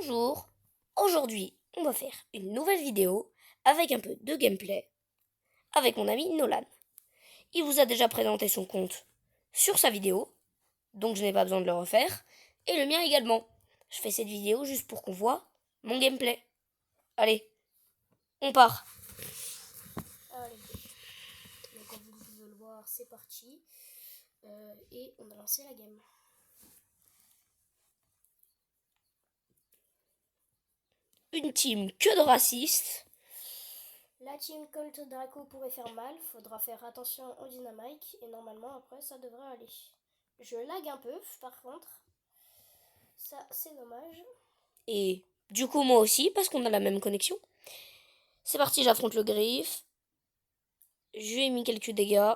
Bonjour, aujourd'hui on va faire une nouvelle vidéo avec un peu de gameplay avec mon ami Nolan. Il vous a déjà présenté son compte sur sa vidéo, donc je n'ai pas besoin de le refaire, et le mien également. Je fais cette vidéo juste pour qu'on voit mon gameplay. Allez, on part. Allez, donc comme vous pouvez le voir, c'est parti. Et on a lancé la game. Une team que de racistes. La team Colt Draco pourrait faire mal, faudra faire attention au dynamite et normalement après ça devrait aller. Je lag un peu par contre, ça c'est dommage. Et du coup moi aussi, parce qu'on a la même connexion. C'est parti, j'affronte le griffe. Je lui ai mis quelques dégâts.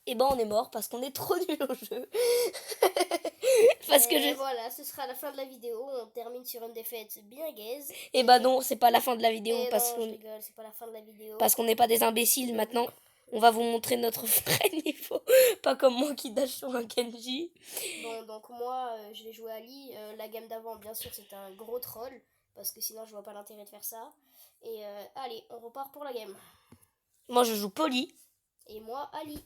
Et ben on est mort parce qu'on est trop nul au jeu. Voilà, ce sera la fin de la vidéo. On termine sur une défaite bien gaze. Et bah non, c'est pas la fin de la vidéo Et parce non, qu'on je rigole, c'est pas la fin de la vidéo. parce qu'on n'est pas des imbéciles maintenant. On va vous montrer notre vrai niveau, pas comme moi qui dash sur un Kenji. Bon, donc moi, je vais jouer Ali. La game d'avant, bien sûr, c'était un gros troll, parce que sinon, je vois pas l'intérêt de faire ça. Et allez, on repart pour la game. Moi je joue Poli. Et moi, Ali.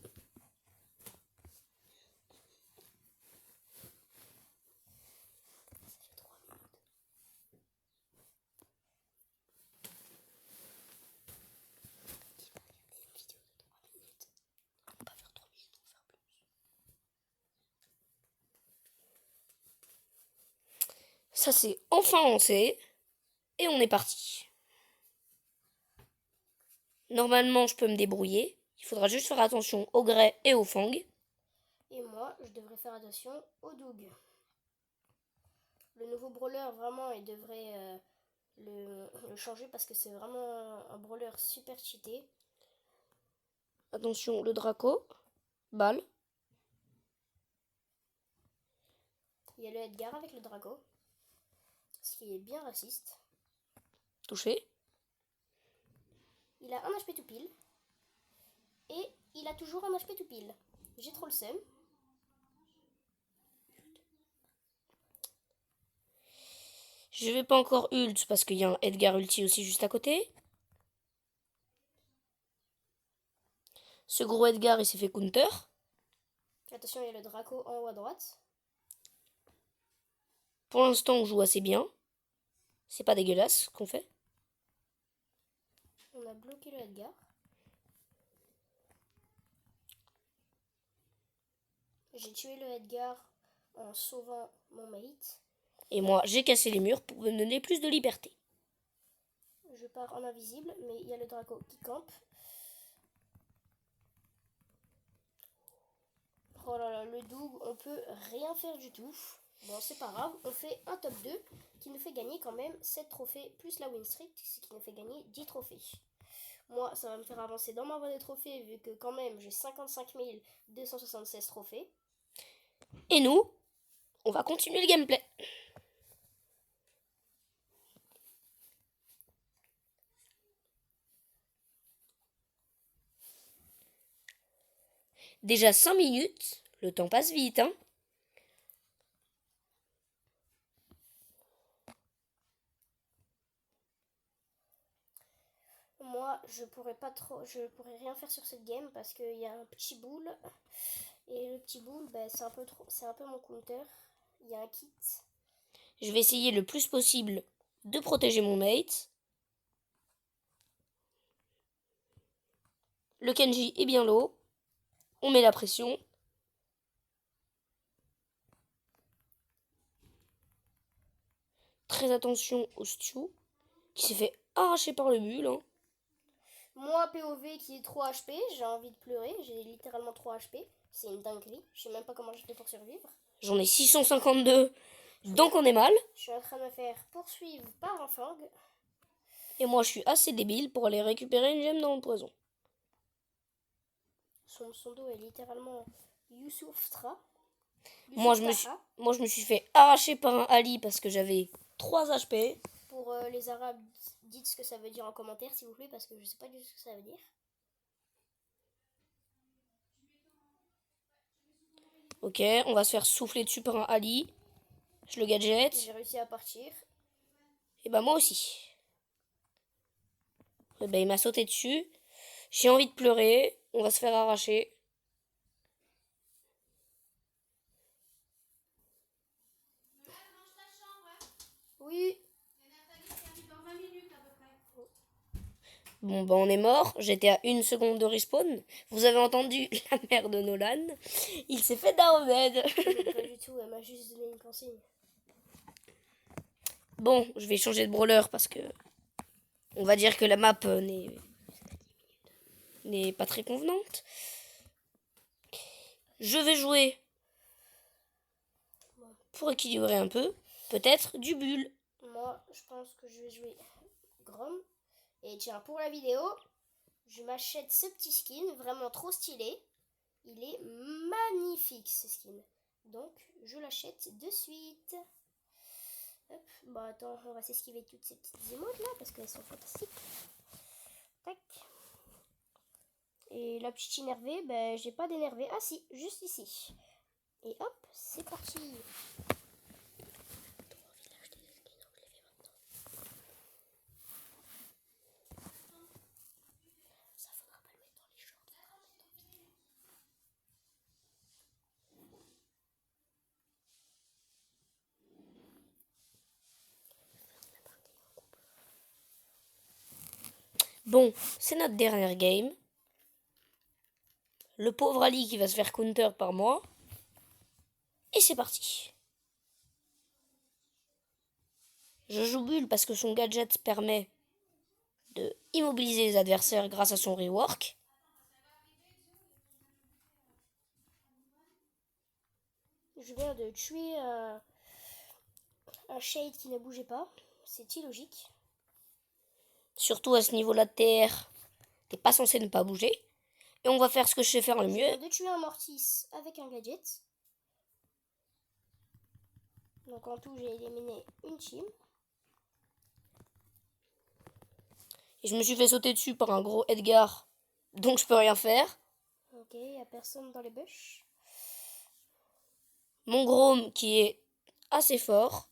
Ça c'est enfin lancé. Et on est parti. Normalement je peux me débrouiller. Il faudra juste faire attention au grès et au fang. Et moi, je devrais faire attention au Doug. Le nouveau brawler, vraiment, il devrait le changer parce que c'est vraiment un brawler super cheaté. Attention, le Draco. Balle. Il y a le Edgar avec le Draco, ce qui est bien raciste. Touché. Il a un HP tout pile. Et il a toujours un HP tout pile. J'ai trop le seum. Je vais pas encore ult parce qu'il y a un Edgar ulti aussi juste à côté. Ce gros Edgar il s'est fait counter. Attention, il y a le Draco en haut à droite. Pour l'instant on joue assez bien. C'est pas dégueulasse ce qu'on fait. On a bloqué le Edgar. J'ai tué le Edgar en sauvant mon mate. Et moi j'ai cassé les murs pour me donner plus de liberté. Je pars en invisible, mais il y a le Draco qui campe. Oh là là, le Doug, on peut rien faire du tout. Bon, c'est pas grave, on fait un top 2 qui nous fait gagner quand même 7 trophées plus la win streak, ce qui nous fait gagner 10 trophées. Moi, ça va me faire avancer dans ma voie des trophées vu que quand même j'ai 55 276 trophées. Et nous, on va continuer le gameplay. Déjà 5 minutes, le temps passe vite, hein. Moi, je pourrais rien faire sur cette game parce qu'il y a un petit boule. Et le petit boule, bah, c'est un peu mon counter. Il y a un kit. Je vais essayer le plus possible de protéger mon mate. Le Kenji est bien low. On met la pression. Très attention au Stew qui s'est fait arracher par le bulle, hein. Moi, POV qui est 3 HP, j'ai envie de pleurer. J'ai littéralement 3 HP. C'est une dinguerie. Je sais même pas comment j'ai fait pour survivre. J'en ai 652, donc on est mal. Je suis en train de me faire poursuivre par un fang. Et moi je suis assez débile pour aller récupérer une gemme dans le poison. Son dos est littéralement Youssouftra. Moi je me suis fait arracher par un Ali parce que j'avais 3 HP. Pour les arabes, dites ce que ça veut dire en commentaire s'il vous plaît parce que je sais pas du tout ce que ça veut dire. Ok, on va se faire souffler dessus par un Ali. Je le gadget. J'ai réussi à partir. Et bah moi aussi. Et bah il m'a sauté dessus. J'ai envie de pleurer. On va se faire arracher. Oui. Bon bah on est mort. J'étais à 1 seconde de respawn. Vous avez entendu la mère de Nolan. Il s'est fait downed. Pas du tout, elle m'a juste donné une consigne. Bon, je vais changer de brawler parce que on va dire que la map n'est pas très convenante. Je vais jouer pour équilibrer un peu, peut-être du bulle. Moi, je pense que je vais jouer Grom. Et tiens, pour la vidéo, je m'achète ce petit skin, vraiment trop stylé. Il est magnifique ce skin. Donc, je l'achète de suite. Hop. Bon, attends, on va s'esquiver toutes ces petites émotes là, parce qu'elles sont fantastiques. Tac. Et la petite énervée, ben, j'ai pas d'énervé. Ah si, juste ici. Et hop, c'est parti. Ça faudra pas le mettre dans les shorts. Bon, c'est notre dernière game. Le pauvre Ali qui va se faire counter par moi. Et c'est parti. Je joue bulle parce que son gadget permet de immobiliser les adversaires grâce à son rework. Je viens de tuer un shade qui ne bougeait pas. C'est illogique. Surtout à ce niveau-là de TR, t'es pas censé ne pas bouger. Et on va faire ce que je sais faire le Je mieux. viens de tuer un Mortis avec un gadget. Donc en tout, j'ai éliminé une team. Et je me suis fait sauter dessus par un gros Edgar. Donc je peux rien faire. Ok, y a personne dans les bush. Mon Grom qui est assez fort.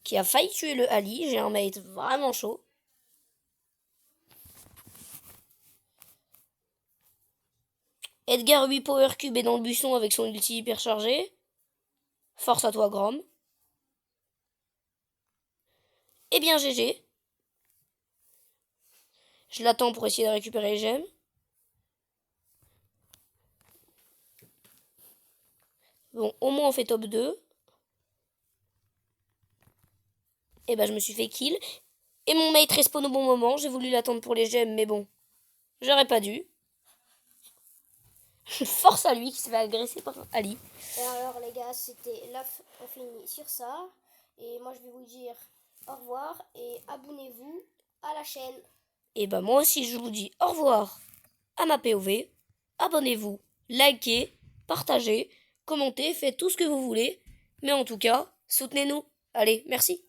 Qui a failli tuer le Ali. J'ai un mate vraiment chaud. Edgar 8 Power Cube est dans le buisson avec son ulti hyper chargé. Force à toi, Grom. Eh bien, GG. Je l'attends pour essayer de récupérer les gemmes. Bon, au moins on fait top 2. Et ben, je me suis fait kill. Et mon mate respawn au bon moment. J'ai voulu l'attendre pour les gemmes, mais bon, j'aurais pas dû. Force à lui qui se fait agresser par Ali. Et alors les gars, c'était là, on finit sur ça. Et moi je vais vous dire au revoir et abonnez-vous à la chaîne. Et ben moi aussi je vous dis au revoir à ma POV. Abonnez-vous, likez, partagez, commentez, faites tout ce que vous voulez. Mais en tout cas, soutenez-nous. Allez, merci.